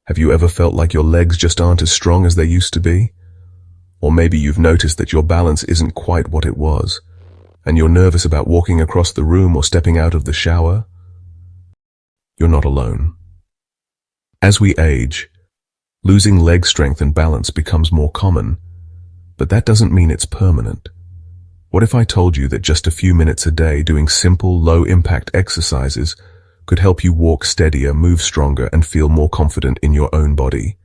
Have you ever felt like your legs just aren't as strong as they used to be? Or maybe you've noticed that your balance isn't quite what it was, and you're nervous about walking across the room or stepping out of the shower? You're not alone. As we age, losing leg strength and balance becomes more common, but that doesn't mean it's permanent. What if I told you that just a few minutes a day doing simple, low-impact exercises could help you walk steadier, move stronger, and feel more confident in your own body?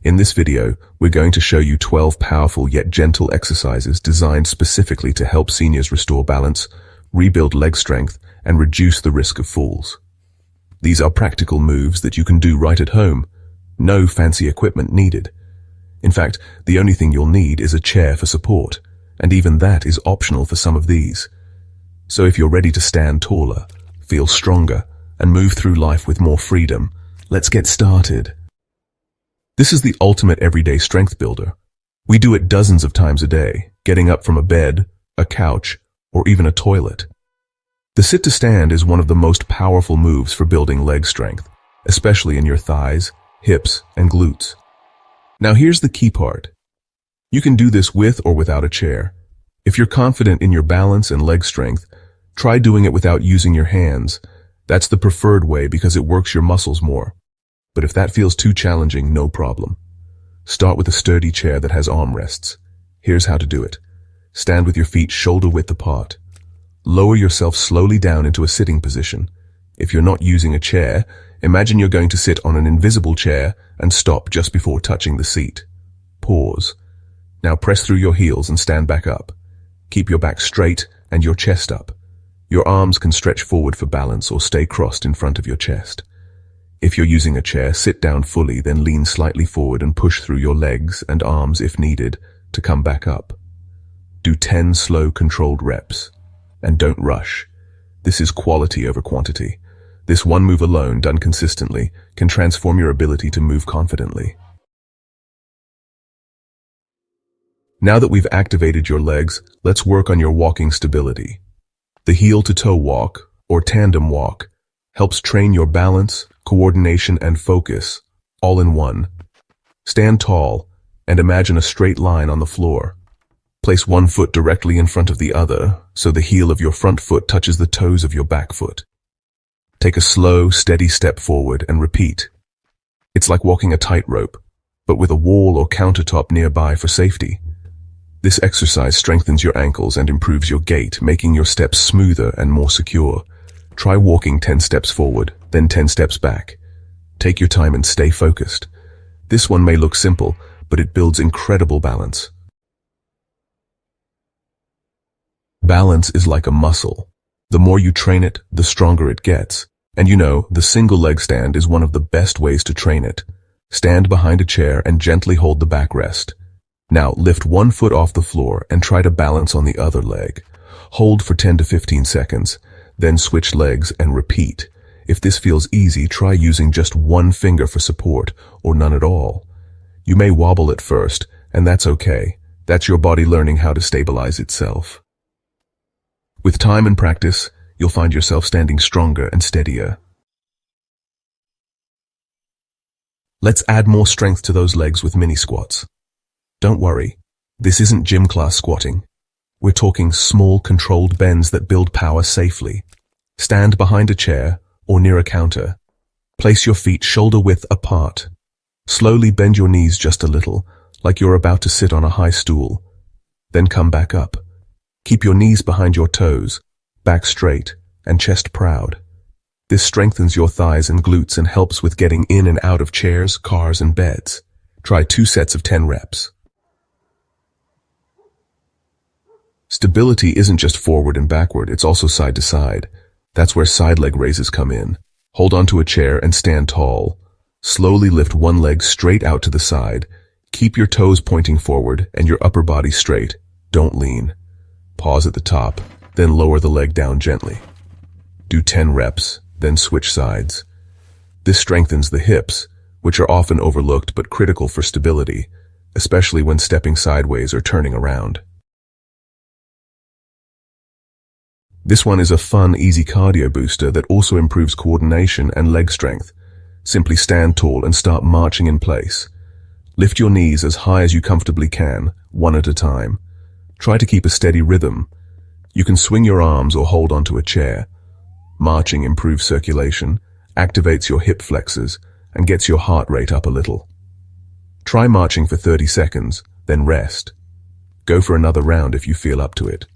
In this video, we're going to show you 12 powerful yet gentle exercises designed specifically to help seniors restore balance, rebuild leg strength, and reduce the risk of falls. These are practical moves that you can do right at home. No fancy equipment needed. In fact, the only thing you'll need is a chair for support, and even that is optional for some of these. So if you're ready to stand taller, feel stronger, and move through life with more freedom, let's get started. This is the ultimate everyday strength builder. We do it dozens of times a day, getting up from a bed, a couch, or even a toilet. The sit to stand is one of the most powerful moves for building leg strength, especially in your thighs, hips, and glutes. Now here's the key part. You can do this with or without a chair. If you're confident in your balance and leg strength, try doing it without using your hands. That's the preferred way because it works your muscles more. But if that feels too challenging, no problem. Start with a sturdy chair that has armrests. Here's how to do it. Stand with your feet shoulder width apart. Lower yourself slowly down into a sitting position. If you're not using a chair, imagine you're going to sit on an invisible chair and stop just before touching the seat. Pause. Now press through your heels and stand back up. Keep your back straight and your chest up. Your arms can stretch forward for balance or stay crossed in front of your chest. If you're using a chair, sit down fully, then lean slightly forward and push through your legs and arms if needed to come back up. Do 10 slow, controlled reps. And don't rush. This is quality over quantity. This one move alone, done consistently, can transform your ability to move confidently. Now that we've activated your legs, let's work on your walking stability. The heel-to-toe walk, or tandem walk, helps train your balance, coordination, and focus, all in one. Stand tall and imagine a straight line on the floor. Place one foot directly in front of the other, so the heel of your front foot touches the toes of your back foot. Take a slow, steady step forward and repeat. It's like walking a tightrope, but with a wall or countertop nearby for safety. This exercise strengthens your ankles and improves your gait, making your steps smoother and more secure. Try walking 10 steps forward, then 10 steps back. Take your time and stay focused. This one may look simple, but it builds incredible balance. Balance is like a muscle. The more you train it, the stronger it gets. And you know, the single leg stand is one of the best ways to train it. Stand behind a chair and gently hold the backrest. Now lift one foot off the floor and try to balance on the other leg. Hold for 10 to 15 seconds, then switch legs and repeat. If this feels easy, try using just one finger for support or none at all. You may wobble at first, and that's okay. That's your body learning how to stabilize itself. With time and practice, you'll find yourself standing stronger and steadier. Let's add more strength to those legs with mini squats. Don't worry, this isn't gym class squatting. We're talking small, controlled bends that build power safely. Stand behind a chair or near a counter. Place your feet shoulder width apart. Slowly bend your knees just a little, like you're about to sit on a high stool. Then come back up. Keep your knees behind your toes, back straight, and chest proud. This strengthens your thighs and glutes and helps with getting in and out of chairs, cars, and beds. Try 2 sets of 10 reps. Stability isn't just forward and backward, it's also side to side. That's where side leg raises come in. Hold onto a chair and stand tall. Slowly lift one leg straight out to the side. Keep your toes pointing forward and your upper body straight. Don't lean. Pause at the top, then lower the leg down gently. Do 10 reps, then switch sides. This strengthens the hips, which are often overlooked but critical for stability, especially when stepping sideways or turning around. This one is a fun, easy cardio booster that also improves coordination and leg strength. Simply stand tall and start marching in place. Lift your knees as high as you comfortably can, one at a time. Try to keep a steady rhythm. You can swing your arms or hold onto a chair. Marching improves circulation, activates your hip flexors, and gets your heart rate up a little. Try marching for 30 seconds, then rest. Go for another round if you feel up to it.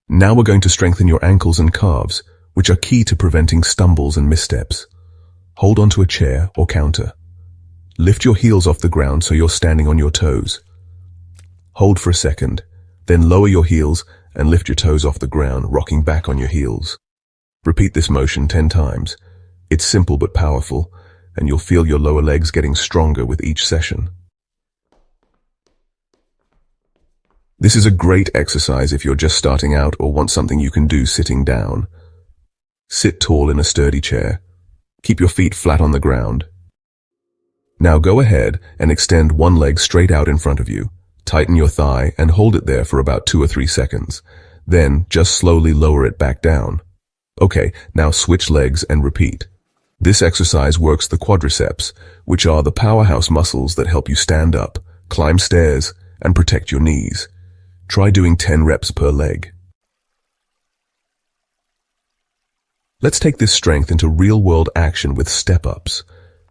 Now we're going to strengthen your ankles and calves, which are key to preventing stumbles and missteps. Hold onto a chair or counter. Lift your heels off the ground so you're standing on your toes. Hold for a second, then lower your heels and lift your toes off the ground, rocking back on your heels. Repeat this motion 10 times. It's simple but powerful, and you'll feel your lower legs getting stronger with each session. This is a great exercise if you're just starting out or want something you can do sitting down. Sit tall in a sturdy chair. Keep your feet flat on the ground. Now go ahead and extend one leg straight out in front of you. Tighten your thigh and hold it there for about 2 or 3 seconds. Then just slowly lower it back down. Okay, now switch legs and repeat. This exercise works the quadriceps, which are the powerhouse muscles that help you stand up, climb stairs, and protect your knees. Try doing 10 reps per leg. Let's take this strength into real-world action with step-ups.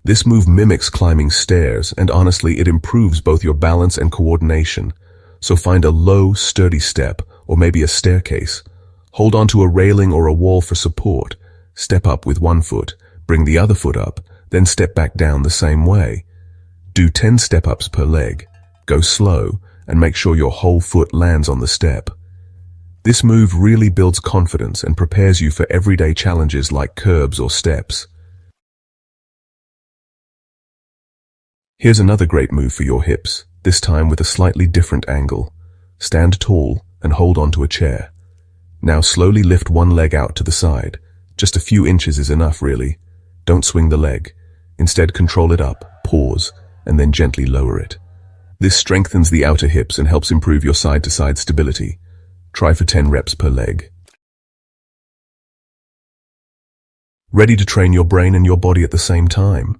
This move mimics climbing stairs, and honestly, it improves both your balance and coordination. So find a low, sturdy step, or maybe a staircase. Hold onto a railing or a wall for support. Step up with one foot, bring the other foot up, then step back down the same way. Do 10 step-ups per leg. Go slow, and make sure your whole foot lands on the step. This move really builds confidence and prepares you for everyday challenges like curbs or steps. Here's another great move for your hips, this time with a slightly different angle. Stand tall and hold onto a chair. Now slowly lift one leg out to the side. Just a few inches is enough, really. Don't swing the leg. Instead, control it up, pause, and then gently lower it. This strengthens the outer hips and helps improve your side-to-side stability. Try for 10 reps per leg. Ready to train your brain and your body at the same time?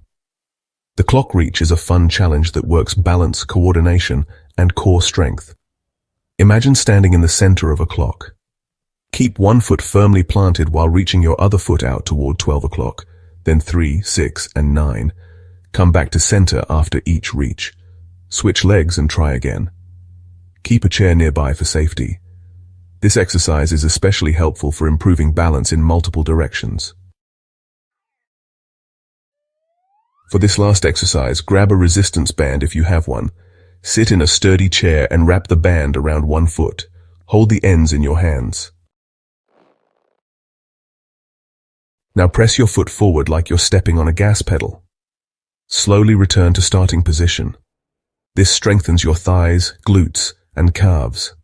The clock reach is a fun challenge that works balance, coordination, and core strength. Imagine standing in the center of a clock. Keep one foot firmly planted while reaching your other foot out toward 12 o'clock, then 3, 6, and 9. Come back to center after each reach. Switch legs and try again. Keep a chair nearby for safety. This exercise is especially helpful for improving balance in multiple directions. For this last exercise, grab a resistance band if you have one. Sit in a sturdy chair and wrap the band around one foot. Hold the ends in your hands. Now press your foot forward like you're stepping on a gas pedal. Slowly return to starting position. This strengthens your thighs, glutes, and calves.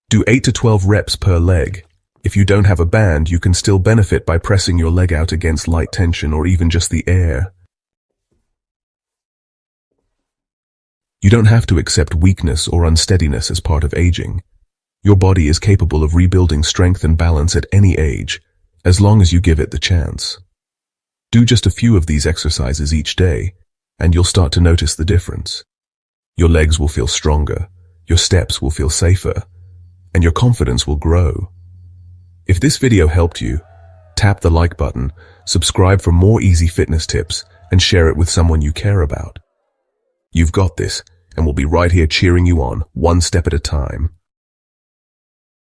Do 8 to 12 reps per leg. If you don't have a band, you can still benefit by pressing your leg out against light tension or even just the air. You don't have to accept weakness or unsteadiness as part of aging. Your body is capable of rebuilding strength and balance at any age, as long as you give it the chance. Do just a few of these exercises each day, and you'll start to notice the difference. Your legs will feel stronger, your steps will feel safer, and your confidence will grow. If this video helped you, tap the like button, subscribe for more easy fitness tips, and share it with someone you care about. You've got this, and we'll be right here cheering you on, one step at a time.